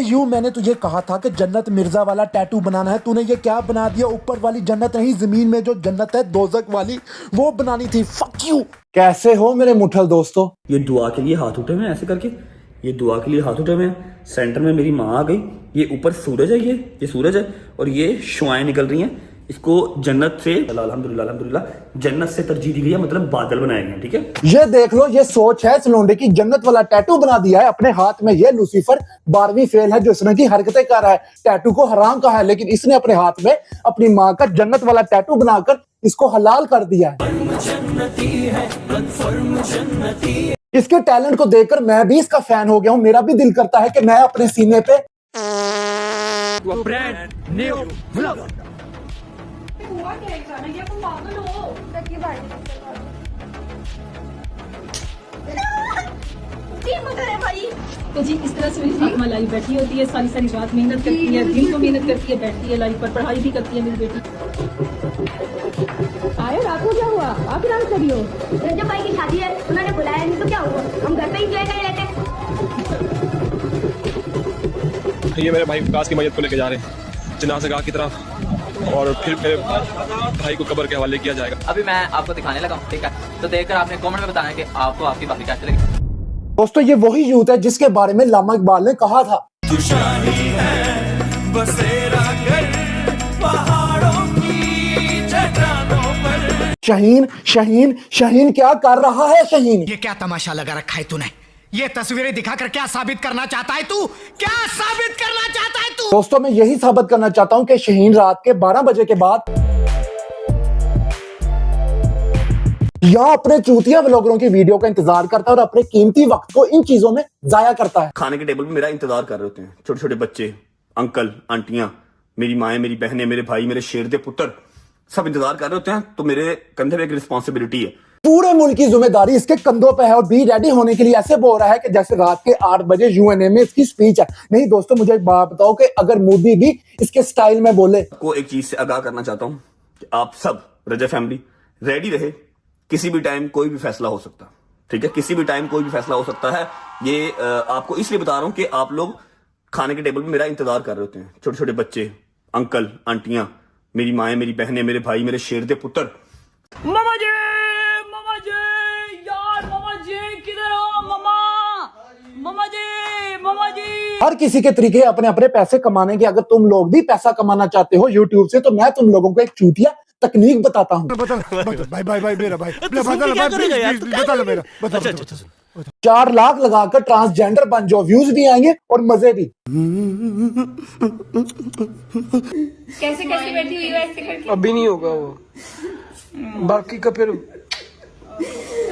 यूं मैंने तुझे कहा था कि जन्नत मिर्जा वाला टैटू बनाना है, तूने ये क्या बना दिया? ऊपर वाली जन्नत नहीं, जमीन में जो जन्नत है दोजक वाली वो बनानी थी। Fuck you. कैसे हो मेरे मुठल दोस्तों? ये दुआ के लिए हाथ उठे हुए हैं ऐसे करके, ये दुआ के लिए हाथ उठे हुए हैं। सेंटर में मेरी माँ आ गई, ये ऊपर सूरज है, ये सूरज है और ये शुआएं निकल रही हैं। इसको जन्नत से अल्हम्दुलिल्लाह अल्हम्दुलिल्लाह जन्नत से तरजीह दी गई है, मतलब बादल बनाए गए हैं। ठीक है, ये देख लो, ये सोच है इस लोंडे की। जन्नत वाला टैटू बना दिया है अपने हाथ में। ये लूसीफर 12वीं फेल है जो इस तरह की हरकतें कर रहा है। टैटू को हराम कहा है, लेकिन इसने अपने हाथ में अपनी माँ का जन्नत वाला टैटू बनाकर इसको हलाल कर दिया है। इसके टैलेंट को देखकर मैं भी इसका फैन हो गया हूँ। मेरा भी दिल करता है कि मैं अपने सीने पे हुआ क्या है खाना? ये तुम पागल हो? भाई तो जी इस तरह से मेरी फातिमा लाइव बैठी होती है, सारी सारी रात मेहनत करती है, दिन को मेहनत करती है, बैठती है लाइव पर, पढ़ाई भी करती है मेरी बेटी। आए रात को क्या हुआ? आप डांस करी हो? रजब भाई की शादी है, उन्होंने बुलाया नहीं तो क्या हुआ? हम घर पे एंजॉय कर लेते हैं। ये मेरे भाई विकास की मैयत को लेके जा रहे हैं जनाज़गाह की तरफ, और फिर मेरे भाई को कब्र के हवाले किया जाएगा। अभी मैं आपको दिखाने लगा हूँ, ठीक है? तो देखकर आपने कमेंट में बताना कि आपको आपकी बात कैसे लगी। दोस्तों ये वही यूथ है जिसके बारे में अल्लामा इकबाल ने कहा था, शहीन शहीन शहीन क्या कर रहा है शहीन? ये क्या तमाशा लगा रखा है तूने? ये तस्वीरें दिखाकर क्या साबित करना चाहता है तू? क्या साबित करना चाहता है तू? दोस्तों मैं यही साबित करना चाहता हूं कि शहीन रात के 12 बजे के बाद यहाँ अपने चूतिया व्लॉगरों की वीडियो का इंतजार करता है और अपने कीमती वक्त को इन चीजों में जाया करता है। खाने के टेबल पे मेरा इंतजार कर रहे होते हैं छोटे छोटे बच्चे, अंकल आंटियां, मेरी माएँ, मेरी बहनें, मेरे भाई, मेरे शेर दे पुत्र, सब इंतजार कर रहे होते हैं। तो मेरे कंधे पे एक रिस्पॉन्सिबिलिटी है, पूरे मुल्क की जिम्मेदारी इसके कंधों पे है और बी रेडी होने के लिए ऐसे बोल रहा है कि जैसे रात के 8 बजे यूएनए में इसकी स्पीच है। नहीं दोस्तों, मुझे एक बात बताओ कि अगर मोदी भी इसके स्टाइल में बोले। को एक चीज से आगाह करना चाहता हूं कि आप सब रजा फैमिली रेडी रहे, किसी भी टाइम कोई भी फैसला हो सकता है। ठीक है, किसी भी टाइम कोई भी फैसला हो सकता है। ये आपको इसलिए बता रहा हूं कि आप लोग खाने के टेबल पे मेरा इंतजार कर रहे होते हैं छोटे छोटे बच्चे, अंकल आंटियां, मेरी माएँ, मेरी बहनें, मेरे भाई, मेरे शेर दे पुत्र। मामा जी यार, मामा जी किधर हो? मामा जी। हर किसी के तरीके अपने अपने पैसे कमाने के। अगर तुम लोग भी पैसा कमाना चाहते हो यूट्यूब से, तो मैं तुम लोगों को एक चूतिया तकनीक बताता हूँ। भाई मेरा भाई बता मेरा 4 लाख लगाकर ट्रांसजेंडर बन जाओ, व्यूज भी आएंगे और मजे भी। कैसे कैसे बैठी हुई है ऐसे करके? अभी नहीं होगा वो, बाकी का फिर।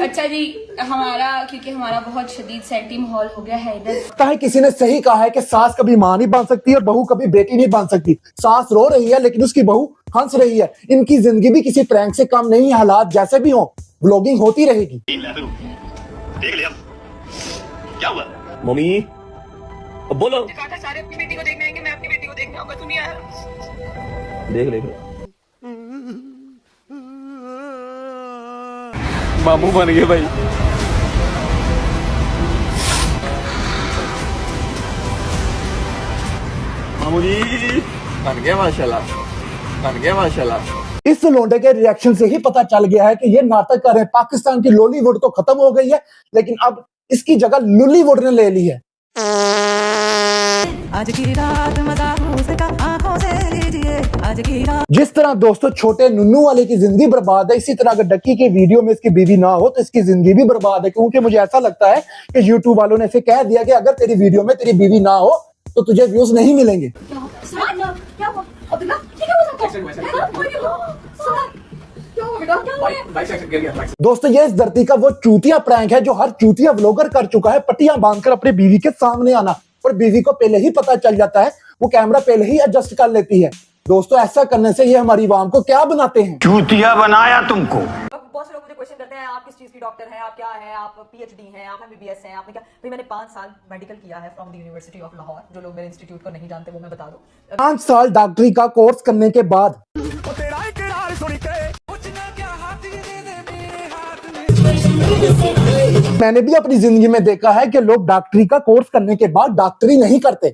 अच्छा जी, क्योंकि हमारा बहुत शदीद सैंटी माहौल हो गया है इधर। लगता है किसी ने सही कहा है कि सास कभी मां नहीं बन सकती और बहू कभी बेटी नहीं बन सकती। सास रो रही है लेकिन उसकी बहू हंस रही है। इनकी जिंदगी भी किसी प्रैंक से कम नहीं है। हालात जैसे भी हो, व्लॉगिंग होती रहेगी। देख लिया क्या हुआ मम्मी? अब बोलो। सारे अपनी बेटी को देखने आएंगे, मैं अपनी बेटी को देखने आऊंगा, तू नहीं आया? देख मामू बन गए भाई। मामू जी बन गया माशाल्लाह। इस लोंडे के रिएक्शन से ही पता चल गया है कि ये नाटक कर रहे हैं। पाकिस्तान की लॉलीवुड तो खत्म हो गई है, लेकिन अब इसकी जगह लुलीवुड ने ले ली है। आज की रात मजा उसका आंखों से लीजिए, आज की रात। जिस तरह दोस्तों छोटे नुन्नू वाले की जिंदगी बर्बाद है, इसी तरह अगर डक्की के वीडियो में इसकी बीवी ना हो तो इसकी जिंदगी भी बर्बाद है। क्योंकि मुझे ऐसा लगता है कि यूट्यूब वालों ने इसे कह दिया कि अगर तेरी वीडियो में तेरी बीवी ना हो तो तुझे व्यूज नहीं मिलेंगे। दोस्तों ये इस धरती का वो चूतिया प्रैंक है जो हर चूतिया व्लॉगर कर चुका है। पट्टियां बांधकर अपनी बीवी के सामने आना, और बीवी को पहले ही पता चल जाता है, वो कैमरा पहले ही एडजस्ट कर लेती है। दोस्तों ऐसा करने से ये हमारी आवाम को क्या बनाते हैं? चूतिया बनाया तुमको। बहुत से लोग मुझे क्वेश्चन करते हैं, आप किस चीज की डॉक्टर हैं, आप क्या हैं, आप पीएचडी हैं, आप एमबीबीएस हैं, आपने क्या? भाई मैंने 5 साल मेडिकल किया है from the university of Lahore. जो लोग मेरे इंस्टीट्यूट को नहीं जानते वो मैं बता दूं। 5 साल डॉक्टरी का कोर्स करने के बाद मैंने भी अपनी जिंदगी में देखा है कि लोग डॉक्टरी का कोर्स करने के बाद डॉक्टरी नहीं करते।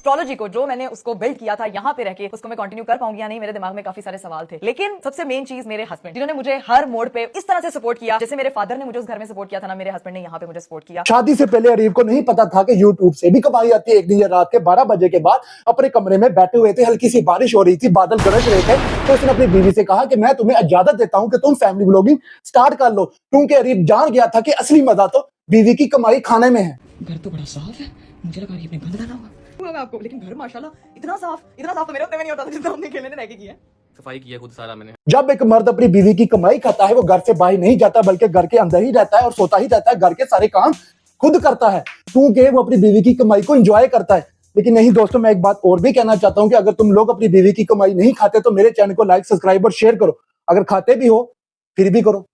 एस्ट्रोलॉजी को जो मैंने उसको बिल्ड किया था यहाँ पे रह के उसको मैं कंटिन्यू कर पाऊंगी या नहीं, मेरे दिमाग में काफी सारे सवाल थे। लेकिन सबसे मेन चीज मेरे हस्बैंड, जिन्होंने मुझे हर मोड पे इस तरह से सपोर्ट किया, जैसे मेरे फादर ने मुझे उस घर में सपोर्ट किया था ना, मेरे हस्बैंड ने यहाँ पे मुझे सपोर्ट किया। शादी से पहले अरीब को नहीं पता था कि यूट्यूब से भी कमाई आती है। एक दिन रात के 12 बजे के बाद अपने कमरे में बैठे हुए थे, हल्की सी बारिश हो रही थी, बादल गरज रहे थे, तो उसने अपनी बीवी से कहा कि मैं तुम्हें इजाजत देता हूं कि तुम फैमिली व्लॉगिंग स्टार्ट कर लो, क्योंकि अरीब जान गया था कि असली मजा तो बीवी की कमाई खाने में है। घर तो बड़ा साफ है, मुझे लगा ये अपने गंद डाला होगा आपको, लेकिन घर माशाल्लाह इतना साफ तो मेरे होते में नहीं होता था जितना हमने खेलने ने रह के किया है। सफाई की है खुद सारा मैंने। जब एक मर्द अपनी बीवी की कमाई खाता है, वो घर से बाहर नहीं जाता बल्कि घर के अंदर ही रहता है और सोता ही रहता है, घर के सारे काम खुद करता है, क्योंकि वो अपनी बीवी की कमाई को एंजॉय करता है। लेकिन नहीं दोस्तों, मैं एक बात और भी कहना चाहता हूं कि अगर तुम लोग अपनी बीवी की कमाई नहीं खाते तो मेरे चैनल को लाइक, सब्सक्राइब और शेयर करो। अगर खाते भी हो फिर भी करो।